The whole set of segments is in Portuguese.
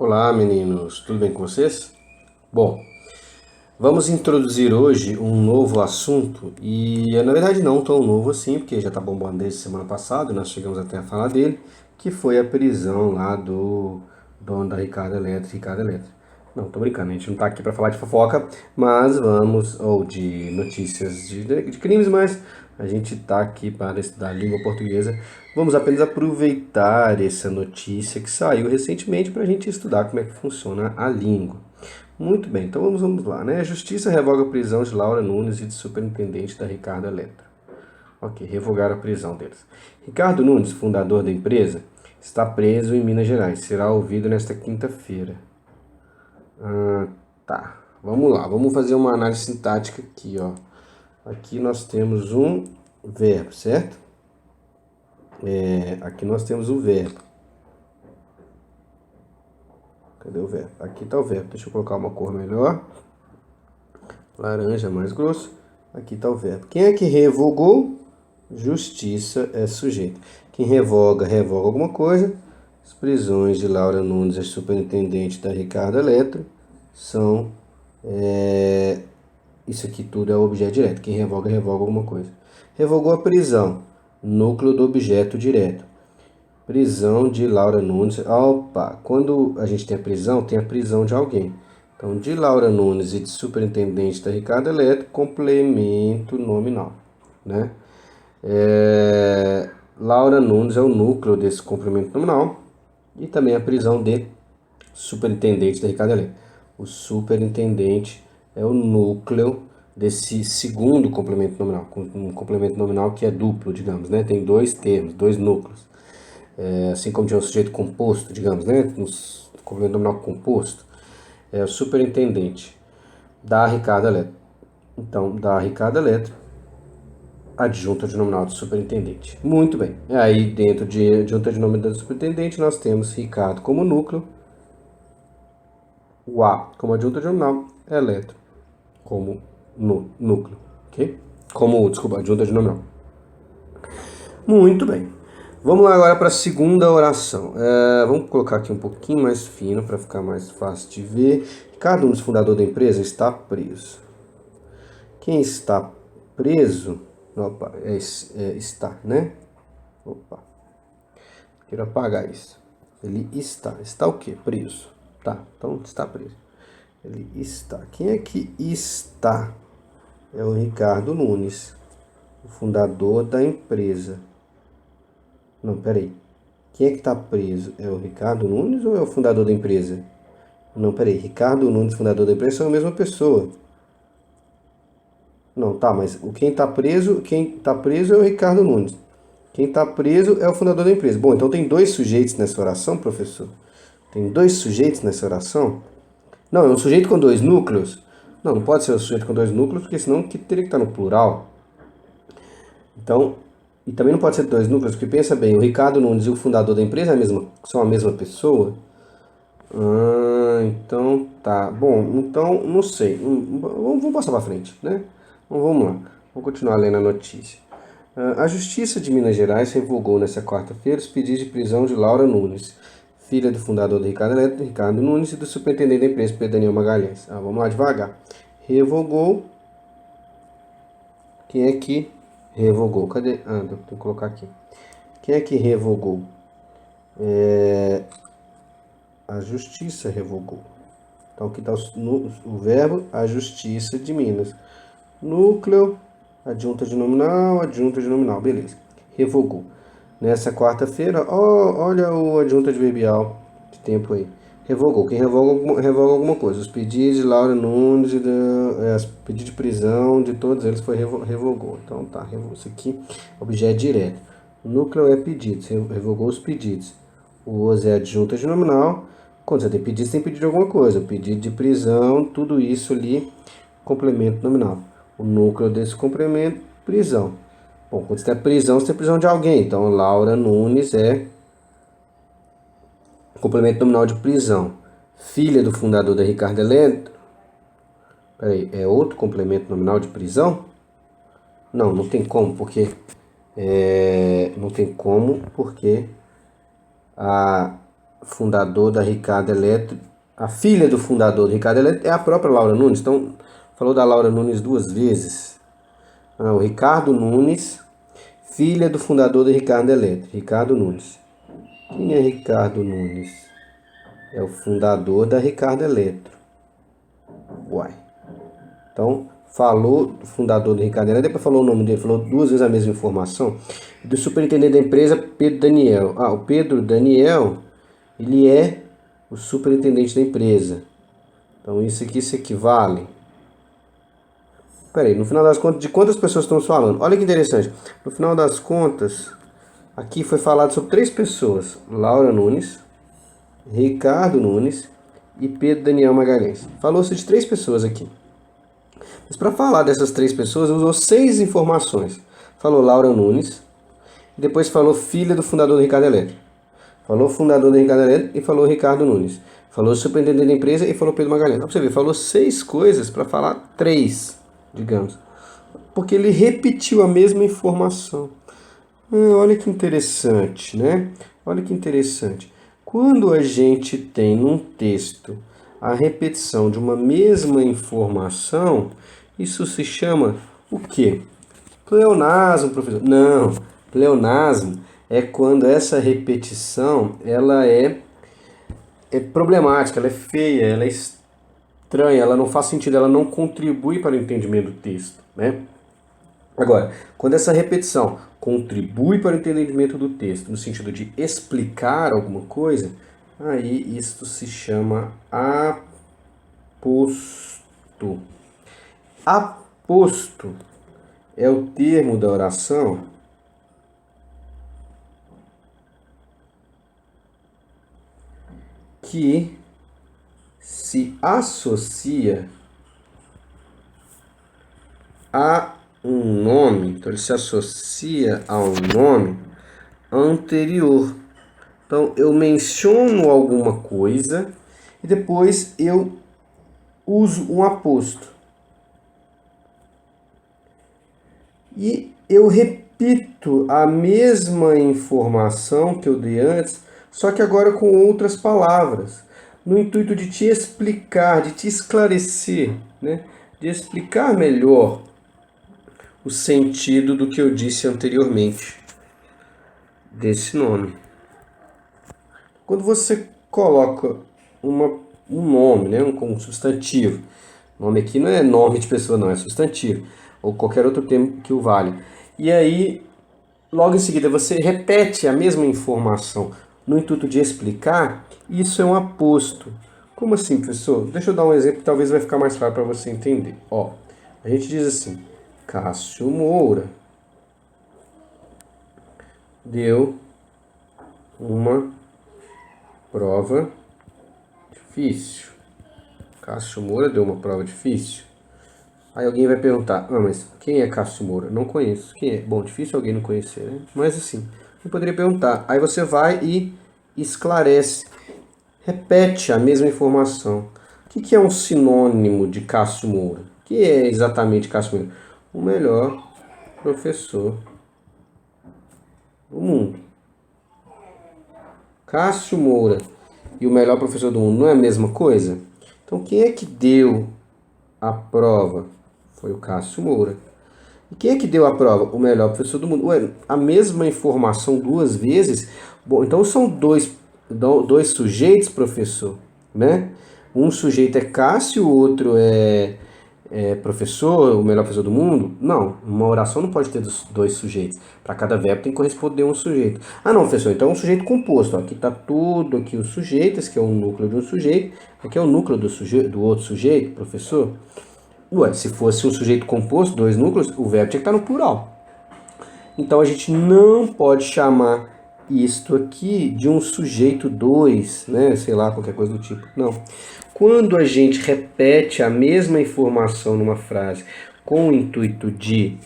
Olá, meninos, tudo bem com vocês? Bom, vamos introduzir hoje um novo assunto e na verdade não tão novo assim, porque já está bombando desde semana passada, nós chegamos até a falar dele, que foi a prisão lá do dono da Ricardo Eletro. Não, tô brincando, a gente não tá aqui para falar de fofoca, mas vamos, ou de notícias de crimes, mas a gente tá aqui para estudar a língua portuguesa. Vamos apenas aproveitar essa notícia que saiu recentemente para a gente estudar como é que funciona a língua. Muito bem, então vamos lá, né? A Justiça revoga a prisão de Laura Nunes e de superintendente da Ricardo Eletro. Ok, revogaram a prisão deles. Ricardo Nunes, fundador da empresa, está preso em Minas Gerais. Será ouvido nesta quinta-feira. Tá, vamos lá, vamos fazer uma análise sintática aqui, ó. Aqui nós temos um verbo, certo? Aqui nós temos o verbo. Cadê o verbo? Aqui está o verbo. Deixa eu colocar uma cor melhor. Laranja mais grosso. Aqui está o verbo. Quem é que revogou? Justiça é sujeito. Quem revoga, revoga alguma coisa. As prisões de Laura Nunes, a superintendente da Ricardo Eletro, são... Isso aqui tudo é objeto direto. Quem revoga, revoga alguma coisa. Revogou a prisão. Núcleo do objeto direto. Prisão de Laura Nunes. Opa, quando a gente tem a prisão de alguém. Então, de Laura Nunes e de superintendente da Ricardo Eletro, complemento nominal, né? Laura Nunes é o núcleo desse complemento nominal e também a prisão de superintendente da Ricardo Eletro. O superintendente é o núcleo desse segundo complemento nominal, um complemento nominal que é duplo, digamos, né? Tem dois termos, dois núcleos. Assim como tinha um sujeito composto, digamos, né? Um complemento nominal composto. É o superintendente da Ricardo Eletro. Então, da Ricardo Eletro, adjunta de nominal do superintendente. Muito bem. Aí, dentro de adjunta de nominal do superintendente, nós temos Ricardo como núcleo, o A como adjunta de nominal, Eletro como núcleo, ok? Desculpa, adjunta de nominal. Muito bem. Vamos lá agora para a segunda oração. Vamos colocar aqui um pouquinho mais fino para ficar mais fácil de ver. Cada um dos fundadores da empresa está preso. Quem está preso... Opa, está, né? Opa, quero apagar isso. Ele está. Está o quê? Preso. Tá, então está preso. Ele está. Quem é que está? É o Ricardo Nunes, o fundador da empresa. Não, peraí. Quem é que está preso? É o Ricardo Nunes ou é o fundador da empresa? Não, peraí. Ricardo Nunes, fundador da empresa, são a mesma pessoa. Não, tá, mas quem tá preso é o Ricardo Nunes. Quem está preso é o fundador da empresa. Bom, então tem dois sujeitos nessa oração, professor? Tem dois sujeitos nessa oração? Não, é um sujeito com dois núcleos? Não, não pode ser um sujeito com dois núcleos, porque senão que teria que estar no plural. Então, e também não pode ser dois núcleos, porque pensa bem, o Ricardo Nunes e o fundador da empresa são a mesma pessoa? Então tá. Bom, então não sei. Vamos passar para frente, né? Então vamos lá. Vamos continuar lendo a notícia. A Justiça de Minas Gerais revogou nesta quarta-feira os pedidos de prisão de Laura Nunes, filha do fundador da Ricardo Eletro, Ricardo Nunes, e do superintendente da empresa, Pedro Daniel Magalhães. Vamos lá devagar. Revogou. Quem é que revogou? Cadê? Tenho que colocar aqui. Quem é que revogou? A Justiça revogou. Então aqui está o verbo, a Justiça de Minas. Núcleo, adjunta de nominal, beleza. Revogou. Nessa quarta-feira, olha o adjunta de verbial de tempo aí. Revogou. Quem revoga alguma coisa. Os pedidos de Laura Nunes, pedido de prisão de todos eles foi revogou. Então tá, isso aqui, objeto direto. O núcleo é pedidos, revogou os pedidos. O os é adjunta de nominal. Quando você tem pedido, você tem pedido de alguma coisa. O pedido de prisão, tudo isso ali, complemento nominal. O núcleo desse complemento, prisão. Bom, quando você tem prisão, você tem prisão de alguém. Então, Laura Nunes é complemento nominal de prisão. Filha do fundador da Ricardo Eletro. Peraí, é outro complemento nominal de prisão? Não, não tem como, porque... não tem como, porque... fundador da Ricardo Eletro, a filha do fundador do Ricardo Eletro é a própria Laura Nunes. Então, falou da Laura Nunes duas vezes. O Ricardo Nunes, filha do fundador do Ricardo Eletro. Ricardo Nunes. Quem é Ricardo Nunes? É o fundador da Ricardo Eletro. Uai. Então, falou do fundador do Ricardo Eletro, depois falou o nome dele, falou duas vezes a mesma informação. Do superintendente da empresa, Pedro Daniel. O Pedro Daniel, ele é o superintendente da empresa. Então, isso aqui se equivale. Peraí, no final das contas, de quantas pessoas estamos falando? Olha que interessante. No final das contas, aqui foi falado sobre 3 pessoas. Laura Nunes, Ricardo Nunes e Pedro Daniel Magalhães. Falou-se de 3 pessoas aqui. Mas para falar dessas 3 pessoas, usou 6 informações. Falou Laura Nunes, depois falou filha do fundador do Ricardo Eletro. Falou fundador do Ricardo Eletro e falou Ricardo Nunes. Falou superintendente da empresa e falou Pedro Magalhães. Pra você ver, falou 6 coisas para falar 3, digamos. Porque ele repetiu a mesma informação. Olha que interessante, né? Olha que interessante. Quando a gente tem num texto a repetição de uma mesma informação, isso se chama o quê? Pleonasmo, professor? Não, pleonasmo é quando essa repetição ela é problemática, ela é feia, ela é estranha, ela não faz sentido, ela não contribui para o entendimento do texto, né? Agora, quando essa repetição contribui para o entendimento do texto, no sentido de explicar alguma coisa, aí isto se chama aposto. Aposto é o termo da oração que se associa a um nome, então ele se associa a um nome anterior. Então eu menciono alguma coisa e depois eu uso um aposto. E eu repito a mesma informação que eu dei antes, só que agora com outras palavras, no intuito de te explicar, de te esclarecer, né? De explicar melhor o sentido do que eu disse anteriormente desse nome. Quando você coloca um nome, né, um substantivo, nome aqui não é nome de pessoa, não, é substantivo, ou qualquer outro termo que o valha. E aí, logo em seguida, você repete a mesma informação no intuito de explicar, isso é um aposto. Como assim, professor? Deixa eu dar um exemplo que talvez vai ficar mais claro para você entender. Ó, a gente diz assim, Cássio Moura deu uma prova difícil. Cássio Moura deu uma prova difícil. Aí alguém vai perguntar, mas quem é Cássio Moura? Não conheço. Quem é? Bom, difícil alguém não conhecer, né? Mas assim, eu poderia perguntar. Aí você vai e esclarece. Repete a mesma informação. O que é um sinônimo de Cássio Moura? O que é exatamente Cássio Moura? O melhor professor do mundo. Cássio Moura e o melhor professor do mundo não é a mesma coisa? Então quem é que deu a prova? Foi o Cássio Moura. E quem é que deu a prova? O melhor professor do mundo. Ué, a mesma informação 2 vezes? Bom, então são dois sujeitos, professor, né? Um sujeito é Cássio, o outro é professor, o melhor professor do mundo? Não, uma oração não pode ter 2 sujeitos. Para cada verbo tem que corresponder um sujeito. Não, professor, então é um sujeito composto. Aqui está tudo aqui os sujeitos, que é o núcleo de um sujeito. Aqui é o núcleo do outro sujeito, professor. Ué, se fosse um sujeito composto, 2 núcleos, o verbo tinha que estar no plural. Então a gente não pode chamar isto aqui de um sujeito 2, né? Sei lá, qualquer coisa do tipo. Não. Quando a gente repete a mesma informação numa frase com o intuito de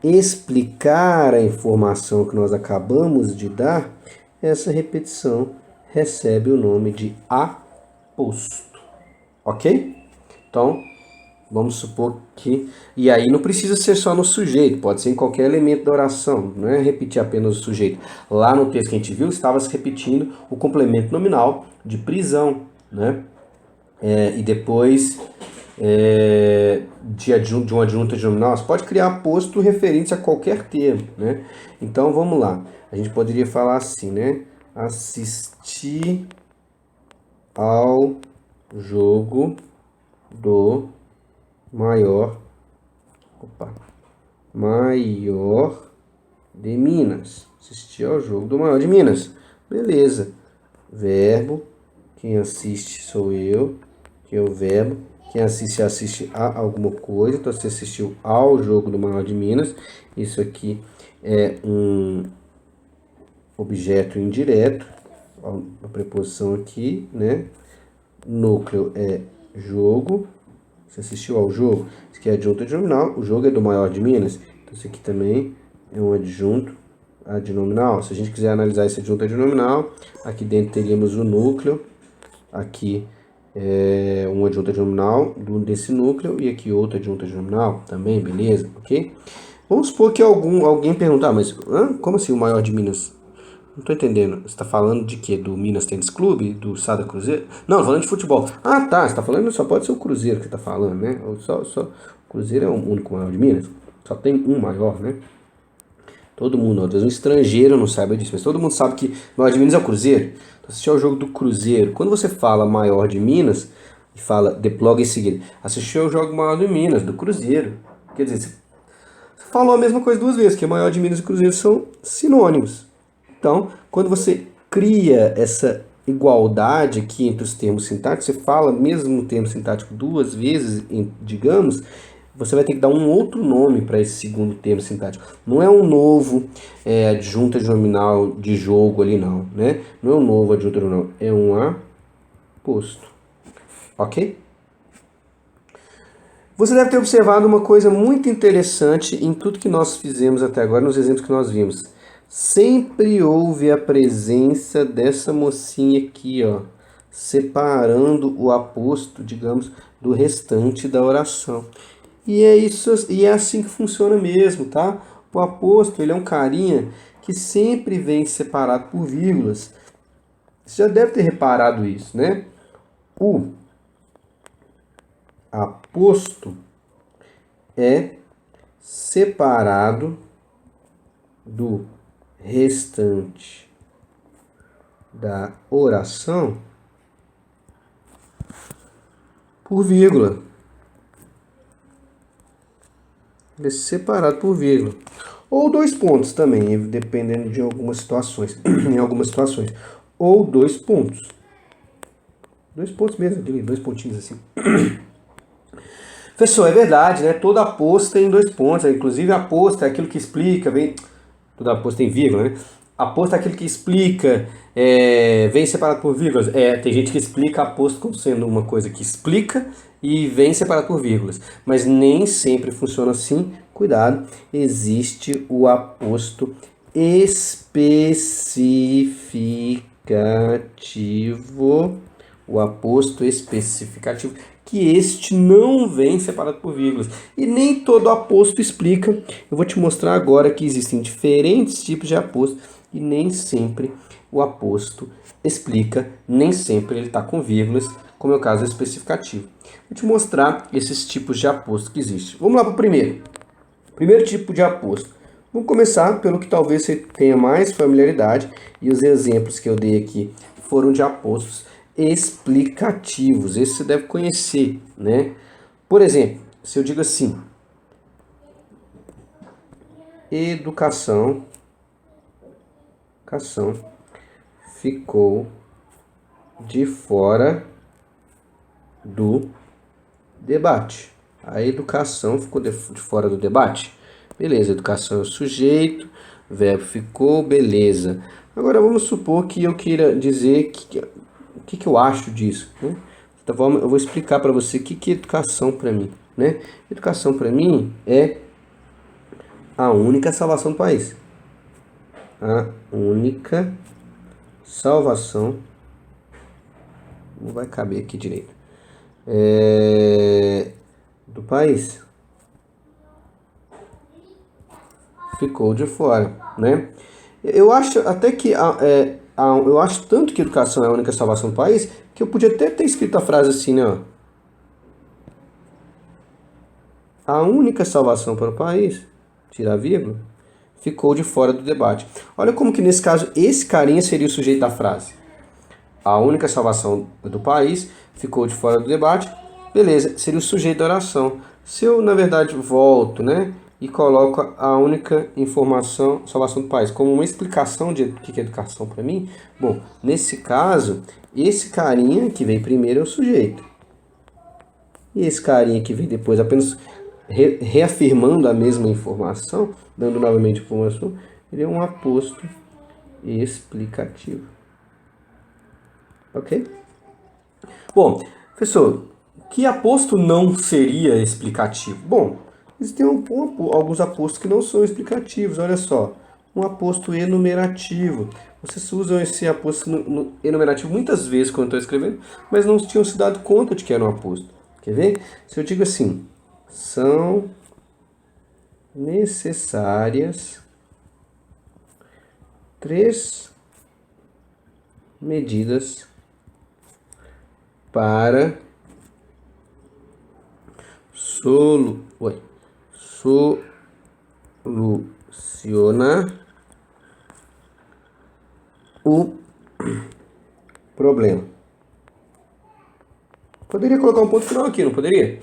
explicar a informação que nós acabamos de dar, essa repetição recebe o nome de aposto. Ok? Então, Vamos supor que... E aí não precisa ser só no sujeito, pode ser em qualquer elemento da oração, não é repetir apenas o sujeito. Lá no texto que a gente viu, estava se repetindo o complemento nominal de prisão, né? E depois de um adjunto adnominal, você pode criar aposto referente a qualquer termo, né? Então vamos lá, a gente poderia falar assim, né? Assistir ao jogo do maior de Minas. Assistir ao jogo do maior de Minas. Beleza. Verbo. Quem assiste sou eu. Que é o verbo. Quem assiste a alguma coisa. Então você assistiu ao jogo do maior de Minas. Isso aqui é um objeto indireto. A preposição aqui, né? Núcleo é jogo. Você assistiu ao jogo? Isso aqui é adjunto adnominal. O jogo é do maior de Minas. Então isso aqui também é um adjunto adnominal. Se a gente quiser analisar esse adjunto adnominal, aqui dentro teríamos o núcleo. Aqui é um adjunto adnominal desse núcleo e aqui outro adjunto adnominal também, beleza? Ok? Vamos supor que alguém perguntar, mas como assim o maior de Minas? Não tô entendendo. Você tá falando de quê? Do Minas Tênis Clube? Do Sada Cruzeiro? Não, tô falando de futebol. Ah, tá. Você tá falando, só pode ser o Cruzeiro que você tá falando, né? Só o Cruzeiro é o único maior de Minas. Só tem um maior, né? Todo mundo, às vezes um estrangeiro não sabe disso, mas todo mundo sabe que o maior de Minas é o Cruzeiro. Então, assistir ao jogo do Cruzeiro. Quando você fala maior de Minas, e fala, logo em seguida, assistir ao jogo maior de Minas, do Cruzeiro. Quer dizer, você falou a mesma coisa duas vezes, que maior de Minas e Cruzeiro são sinônimos. Então, quando você cria essa igualdade aqui entre os termos sintáticos, você fala mesmo o termo sintático duas vezes, digamos, você vai ter que dar um outro nome para esse segundo termo sintático. Não é um novo adjunto adnominal de jogo ali não, né? Não é um novo adjunto adnominal, é um aposto. Ok? Você deve ter observado uma coisa muito interessante em tudo que nós fizemos até agora, nos exemplos que nós vimos. Sempre houve a presença dessa mocinha aqui, ó, separando o aposto, digamos, do restante da oração. E é isso, e é assim que funciona mesmo, tá? O aposto, ele é um carinha que sempre vem separado por vírgulas. Você já deve ter reparado isso, né? O aposto é separado do restante da oração por vírgula. Ele é separado por vírgula. Ou dois pontos também, dependendo de algumas situações. Em algumas situações. Ou dois pontos. Dois pontos mesmo, dois pontinhos assim. Professor, é verdade, né? Toda aposto tem dois pontos. Inclusive, aposto é aquilo que explica, toda aposto tem vírgula, né? Aposto é aquilo que explica, vem separado por vírgulas. Tem gente que explica aposto como sendo uma coisa que explica e vem separado por vírgulas. Mas nem sempre funciona assim. Cuidado, existe o aposto especificativo. O aposto especificativo, que este não vem separado por vírgulas. E nem todo aposto explica. Eu vou te mostrar agora que existem diferentes tipos de aposto e nem sempre o aposto explica, nem sempre ele está com vírgulas, como é o caso do especificativo. Vou te mostrar esses tipos de aposto que existem. Vamos lá para o primeiro. Primeiro tipo de aposto. Vamos começar pelo que talvez você tenha mais familiaridade, e os exemplos que eu dei aqui foram de apostos explicativos. Esse você deve conhecer, né? Por exemplo, se eu digo assim, educação ficou de fora do debate. A educação ficou de fora do debate. Beleza, educação é o sujeito, verbo ficou, beleza. Agora vamos supor que eu queira dizer o que eu acho disso, né? Então eu vou explicar para você o que é educação para mim, né? Educação para mim é a única salvação do país. A única salvação, não vai caber aqui direito, do país. Ficou de fora, né? Eu acho até que eu acho tanto que educação é a única salvação do país que eu podia até ter escrito a frase assim, né? Ó. A única salvação para o país, tirar a vírgula, ficou de fora do debate. Olha como que nesse caso esse carinha seria o sujeito da frase. A única salvação do país ficou de fora do debate. Beleza, seria o sujeito da oração. Se eu, na verdade, volto, né, e coloco a única informação, salvação do país, como uma explicação de o que é educação para mim, bom, nesse caso, esse carinha que vem primeiro é o sujeito. E esse carinha que vem depois apenas reafirmando a mesma informação, dando novamente informação, ele é um aposto explicativo. Ok? Bom, professor, que aposto não seria explicativo? Bom, existem alguns apostos que não são explicativos, olha só. Um aposto enumerativo. Vocês usam esse aposto enumerativo muitas vezes quando estou escrevendo, mas não tinham se dado conta de que era um aposto. Quer ver? Se eu digo assim, são necessárias 3 medidas para solucionar o problema. Poderia colocar um ponto final aqui, não poderia?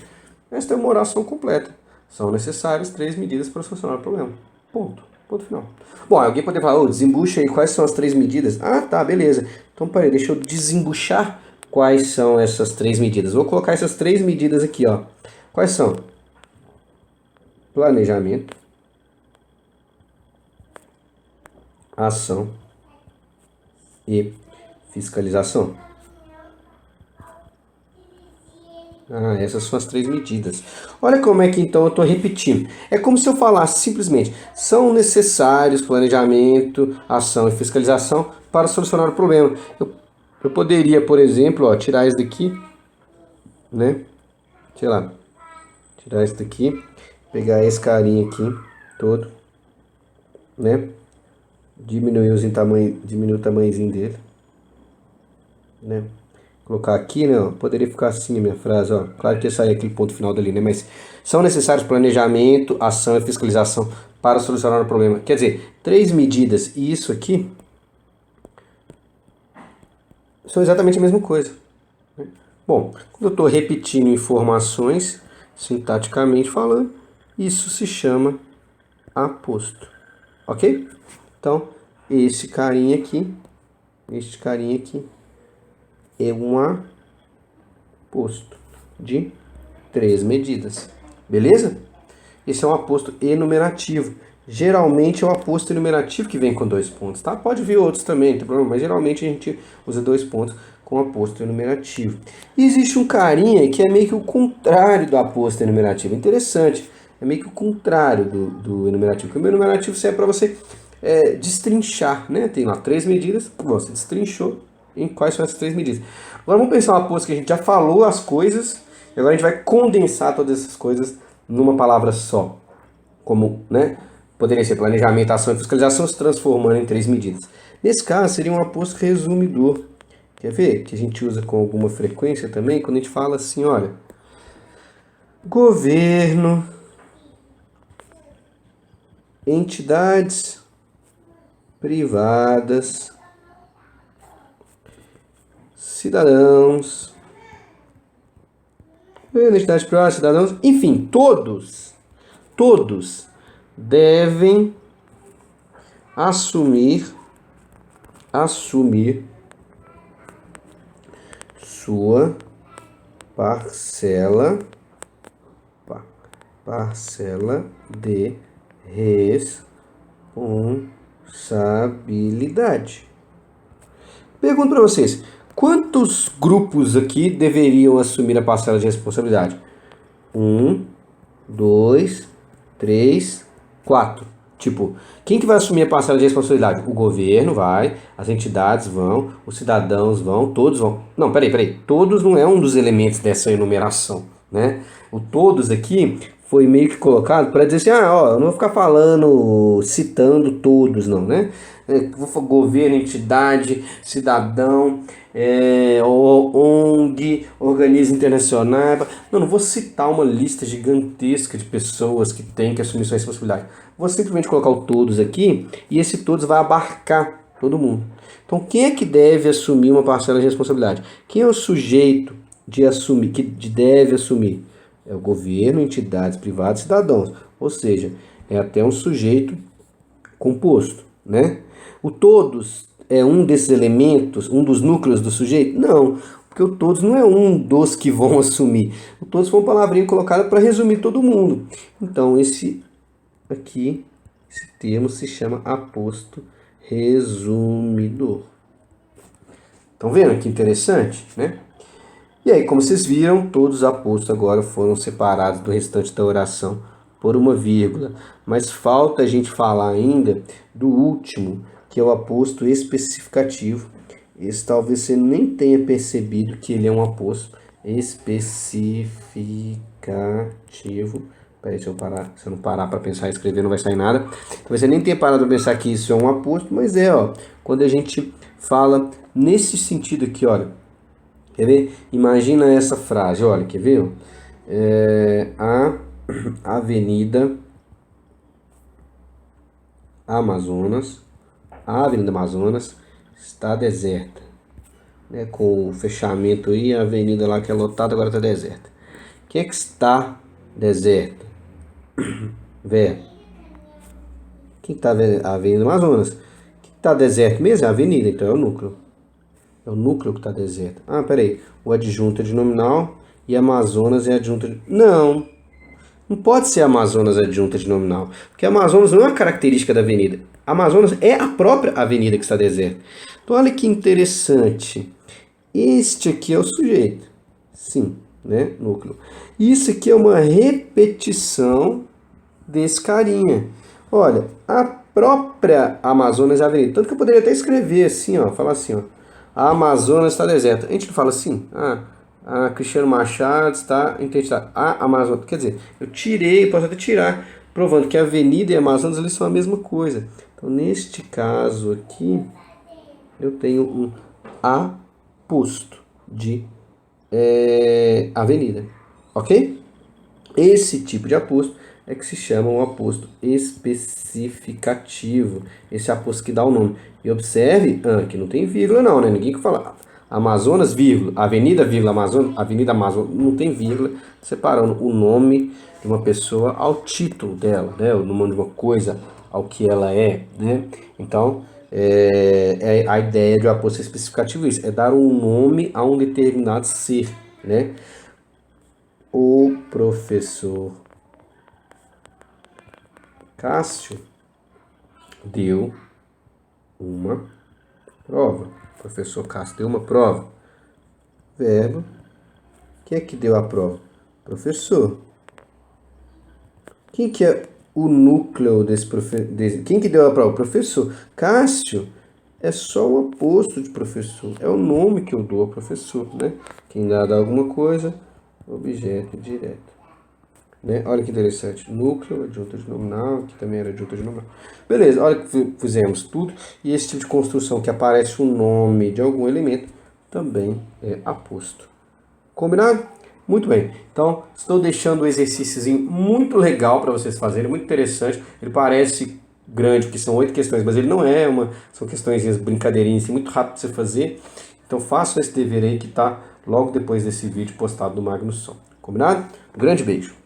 Esta é uma oração completa. São necessárias 3 medidas para solucionar o problema. Ponto. Ponto final. Bom, alguém poderia falar, desembucha aí quais são as 3 medidas. Ah, tá, beleza. Então, peraí, deixa eu desembuchar quais são essas 3 medidas. Vou colocar essas 3 medidas aqui, ó. Quais são? Planejamento, ação e fiscalização. Ah, essas são as 3 medidas. Olha como é que então eu estou repetindo. É como se eu falasse simplesmente, são necessários planejamento, ação e fiscalização para solucionar o problema. Eu poderia, por exemplo, ó, tirar isso daqui, né? Sei lá, tirar isso daqui, pegar esse carinha aqui, todo, né? Diminuir o tamanhozinho dele, né? Colocar aqui, né? Ó, poderia ficar assim a minha frase, ó. Claro que ia sair aquele ponto final dali, né? Mas são necessários planejamento, ação e fiscalização para solucionar o problema. Quer dizer, 3 medidas e isso aqui são exatamente a mesma coisa. Né? Bom, quando eu estou repetindo informações, sintaticamente falando, isso se chama aposto. Ok? Então, este carinha aqui é um aposto de 3 medidas. Beleza? Esse é um aposto enumerativo. Geralmente é o aposto enumerativo que vem com 2 pontos, tá? Pode vir outros também, não tem problema, mas geralmente a gente usa 2 pontos com aposto enumerativo. E existe um carinha que é meio que o contrário do aposto enumerativo. Interessante. É meio que o contrário do enumerativo. Porque o enumerativo serve para você destrinchar, né? Tem lá 3 medidas, você destrinchou em quais são essas 3 medidas. Agora vamos pensar uma aposto que a gente já falou as coisas, e agora a gente vai condensar todas essas coisas numa palavra só. Como, né? Poderia ser planejamento, ação e fiscalização se transformando em 3 medidas. Nesse caso, seria um aposto resumidor. Quer ver? Que a gente usa com alguma frequência também, quando a gente fala assim, olha, governo, entidades privadas, cidadãos, entidades privadas, cidadãos, enfim, todos devem assumir sua parcela de responsabilidade. Pergunto para vocês, quantos grupos aqui deveriam assumir a parcela de responsabilidade? 1, 2, 3, 4. Tipo, quem que vai assumir a parcela de responsabilidade? O governo vai, as entidades vão, os cidadãos vão, todos vão. Não, peraí. Todos não é um dos elementos dessa enumeração. né? O todos aqui foi meio que colocado para dizer assim, ó, eu não vou ficar falando, citando todos, não, né? Governo, entidade, cidadão, ONG, organismo internacional. Não vou citar uma lista gigantesca de pessoas que têm que assumir sua responsabilidade. Vou simplesmente colocar o todos aqui e esse todos vai abarcar todo mundo. Então, quem é que deve assumir uma parcela de responsabilidade? Quem é o sujeito de assumir, que deve assumir? É o governo, entidades privadas, cidadãos. Ou seja, é até um sujeito composto, né? O todos é um desses elementos, um dos núcleos do sujeito? Não, porque o todos não é um dos que vão assumir. O todos foi uma palavrinha colocada para resumir todo mundo. Então, esse termo se chama aposto resumidor. Estão vendo que interessante, né? E aí, como vocês viram, todos os apostos agora foram separados do restante da oração por uma vírgula. Mas falta a gente falar ainda do último, que é o aposto especificativo. Esse talvez você nem tenha percebido que ele é um aposto especificativo. Peraí, se eu não parar para pensar e escrever, não vai sair nada. Talvez você nem tenha parado para pensar que isso é um aposto, mas quando a gente fala nesse sentido aqui, olha. Quer ver? Imagina essa frase, olha, quer ver? A Avenida Amazonas está deserta. Né? Com o fechamento aí, a avenida lá que é lotada agora está deserta. O que é que está deserta? Verbo. Quem está a Avenida Amazonas? O que está deserto mesmo? É a avenida, então é o núcleo. É o núcleo que está deserto. Ah, peraí. O adjunto é de nominal e Amazonas é adjunto de... Não pode ser Amazonas adjunta de nominal. Porque Amazonas não é uma característica da avenida. Amazonas é a própria avenida que está deserta. Então, olha que interessante. Este aqui é o sujeito. Sim, né? Núcleo. Isso aqui é uma repetição desse carinha. Olha, a própria Amazonas é a avenida. Tanto que eu poderia até escrever assim, falar assim, a Amazonas está deserta. A gente não fala assim, a Cristiano Machado está interditado. A Amazonas, quer dizer, eu posso até tirar, provando que a avenida e a Amazonas eles são a mesma coisa. Então, neste caso aqui, eu tenho um aposto de avenida, ok? Esse tipo de aposto é que se chama um aposto especificativo. Esse aposto que dá o nome. E observe que não tem vírgula não, né? Ninguém que fala Amazonas, vírgula, Avenida, vírgula, Amazonas, Avenida Amazonas, não tem vírgula, separando o nome de uma pessoa ao título dela, né? O nome de uma coisa ao que ela é, né? Então, a ideia de um aposto especificativo isso, é dar um nome a um determinado ser, né? O professor Cássio deu uma prova. O professor Cássio deu uma prova. Verbo. Quem é que deu a prova? Professor. Quem que é o núcleo desse professor? Quem que deu a prova? Professor. Cássio é só o aposto de professor. É o nome que eu dou ao professor, né? Quem dá alguma coisa, objeto direto. Né? Olha que interessante. Núcleo, adjunto de nominal, que também era adjunto de nominal. Beleza, olha que fizemos tudo. E esse tipo de construção que aparece o nome de algum elemento também é aposto. Combinado? Muito bem. Então, estou deixando um exercíciozinho muito legal para vocês fazerem, muito interessante. Ele parece grande, porque são 8 questões, mas ele não é são questões brincadeirinhas, assim, muito rápido de você fazer. Então, façam esse dever aí que está logo depois desse vídeo postado no Magnus Som. Combinado? Um grande beijo.